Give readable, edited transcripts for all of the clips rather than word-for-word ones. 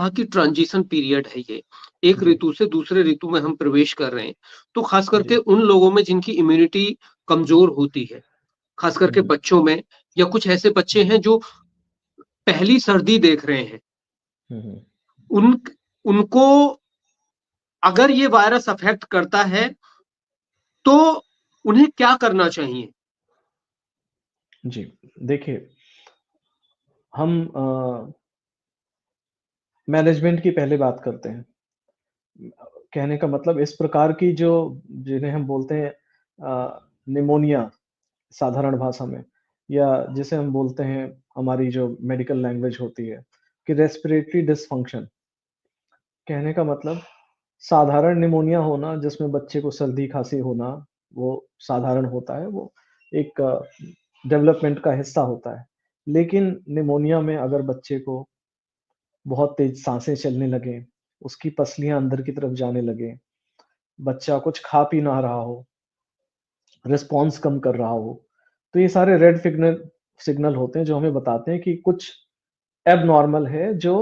कहा कि transition period है ये। एक जी, ऋतु से दूसरे ऋतु में हम प्रवेश कर रहे हैं। तो ख़ास करके जी। उन लोगों में जिनकी इम्यूनिटी कमज़ोर होती है, ख़ास हुँ, करके हुँ। बच्चों में या कुछ ऐसे बच्चे हुँ, हैं जो पहली सर्दी देख रहे हैं, हुँ, हुँ। उन उनको अगर ये वायरस अफ़ेक्ट करता है, तो उन्हें क्या करना चाहिए? जी, देखिए हम मैनेजमेंट की पहले बात करते हैं। कहने का मतलब इस प्रकार की जो जिन्हें हम बोलते हैं निमोनिया साधारण भाषा में या जिसे हम बोलते हैं हमारी जो मेडिकल लैंग्वेज होती है कि रेस्पिरेटरी डिसफंक्शन कहने का मतलब साधारण निमोनिया होना जिसमें बच्चे को सर्दी-खाँसी होना, वो साधारण होता है, वो एक डेवलपमेंट का हिस्सा होता है। लेकिन निमोनिया में अगर बच्चे को बहुत तेज़ साँसें चलने लगें, उसकी पसलियाँ अंदर की तरफ जाने लगें, बच्चा कुछ खा पी ना रहा हो, रिस्पॉन्स कम कर रहा हो, तो ये सारे रेड सिग्नल सिग्नल होते हैं जो हमें बताते हैं कि कुछ एबनॉर्मल है जो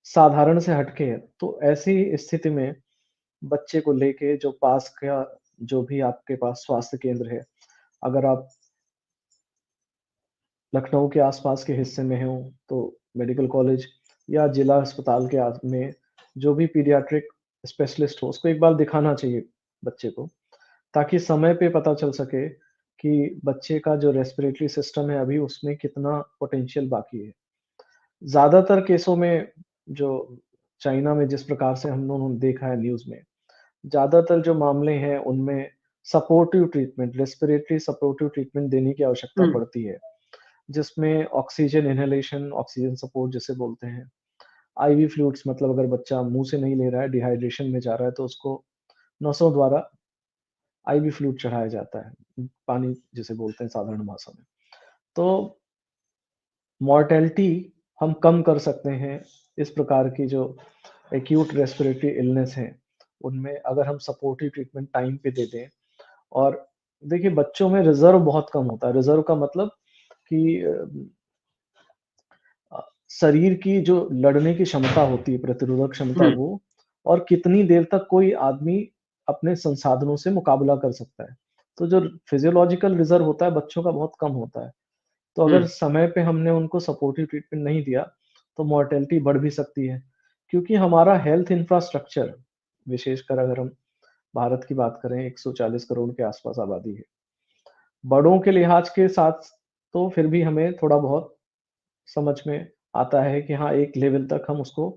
साधारण से हटके है। तो ऐसी स्थिति में बच्चे को लेके जो पास का जो भी आपके पास स्वास्थ्य केंद्र है, अगर आप लखनऊ के आस-पास के हिस्से में हो, तो मेडिकल कॉलेज या जिला अस्पताल के में जो भी पीडियाट्रिक स्पेशलिस्ट हो, उसको एक बार दिखाना चाहिए बच्चे को, ताकि समय पे पता चल सके कि बच्चे का जो रेस्पिरेटरी सिस्टम है, अभी उसमें कितना पोटेंशियल बाकी है। ज़्यादातर केसों में जो चाइना में जिस प्रकार से हम लोगों ने देखा है न्यूज़ में, ज़्यादातर जो मामले हैं, उनमें supportive treatment, respiratory supportive treatment देने की आवश्यकता हुँ, पड़ती है, जिसमें ऑक्सीजन इन्हेलेशन, ऑक्सीजन सपोर्ट जिसे बोलते हैं, आईवी फ्लूइड्स मतलब अगर बच्चा मुँह से नहीं ले रहा है, डिहाइड्रेशन में जा रहा है, तो उसको नसों द्वारा आईवी फ्लूइड चढ़ाया जाता है, पानी जिसे बोलते हैं साधारण भाषा में। तो मॉर्टेलिटी हम कम कर सकते हैं, इस प्रकार की जो एक्यूट रेस्पिरेटरी इलनेस है, उनमें अगर हम सपोर्टिव ट्रीटमेंट टाइम पे दे दें और देखिए बच्चों में रिज़र्व बहुत कम होता है। रिज़र्व का मतलब कि अ, शरीर की जो लड़ने की क्षमता होती है, प्रतिरोधक क्षमता हुँ, वो और कितनी देर तक कोई आदमी अपने संसाधनों से मुकाबला कर सकता है। तो जो फिजियोलॉजिकल रिज़र्व होता है, बच्चों का बहुत कम होता है। तो हुँ, अगर समय पे हमने उनको सपोर्टिव ट्रीटमेंट नहीं दिया, तो मॉर्टेलिटी बढ़ भी सकती है। क्योंकि हमारा हेल्थ इंफ्रास्ट्रक्चर, विशेषकर अगर हम भारत की बात करें, 140 करोड़ के आस-पास आबादी है। बड़ों के लिहाज के साथ तो फिर भी हमें थोड़ा बहुत समझ में आता है कि हाँ, एक लेवल तक हम उसको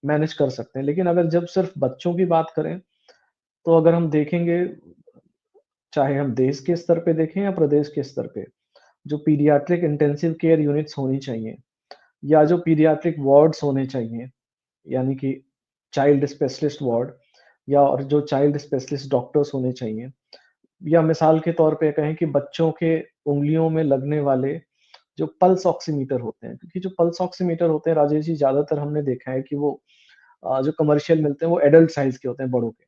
मैनेज कर सकते हैं। लेकिन अगर जब सिर्फ़ बच्चों की बात करें, तो अगर हम देखेंगे, चाहे हम देश के स्तर पे देखें या प्रदेश के स्तर पे, जो पीडियाट्रिक इंटेंसिव केयर यूनिट्स होनी चाहिए या जो पीडियाट्रिक वार्ड्स होने चाहिए, यानी कि चाइल्ड स्पेशलिस्ट वार्ड या और जो चाइल्ड स्पेशलिस्ट डॉक्टर्स होने चाहिए या मिसाल के तौर पे कहें कि बच्चों के उँगलियों में लगने वाले जो पल्स ऑक्सीमीटर होते हैं, क्योंकि जो पल्स ऑक्सीमीटर होते हैं राजेश जी, ज़्यादातर हमने देखा है कि वो जो कमर्शियल मिलते हैं वो एडल्ट साइज़ के होते हैं, बड़ों के।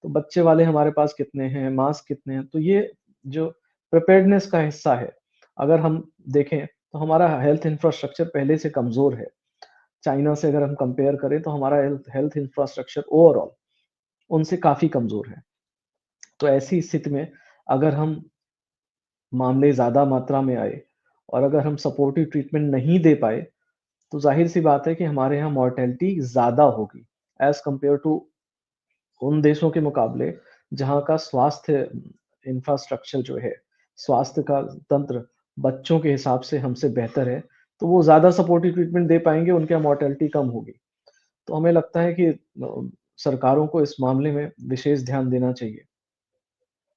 तो बच्चे वाले हमारे पास कितने हैं, मास्क कितने हैं, तो ये जो प्रिपेयर्डनेस का हिस्सा है, अगर हम देखें तो हमारा हेल्थ इंफ्रास्ट्रक्चर पहले से कमज़ोर है। चाइना से अगर हम कंपेयर करें तो हमारा हेल्थ हेल्थ इंफ्रास्ट्रक्चर ओवरऑल उनसे काफ़ी कमज़ोर है। तो ऐसी स्थिति में अगर हम मामले ज़्यादा मात्रा में आए और अगर हम सपोर्टिव ट्रीटमेंट नहीं दे पाए, तो ज़ाहिर-सी बात है कि हमारे यहाँ मॉर्टेलिटी ज़्यादा होगी एज़ कम्पेयर टू उन देशों के मुकाबले जहाँ का स्वास्थ्य इंफ्रास्ट्रक्चर जो है, स्वास्थ्य का तंत्र बच्चों के हिसाब से हमसे बेहतर है, तो वो ज़्यादा सपोर्टिव ट्रीटमेंट दे पाएँगे, उनके यहाँ मॉर्टेलिटी कम होगी। तो हमें लगता है कि सरकारों को इस मामले में विशेष ध्यान देना चाहिए।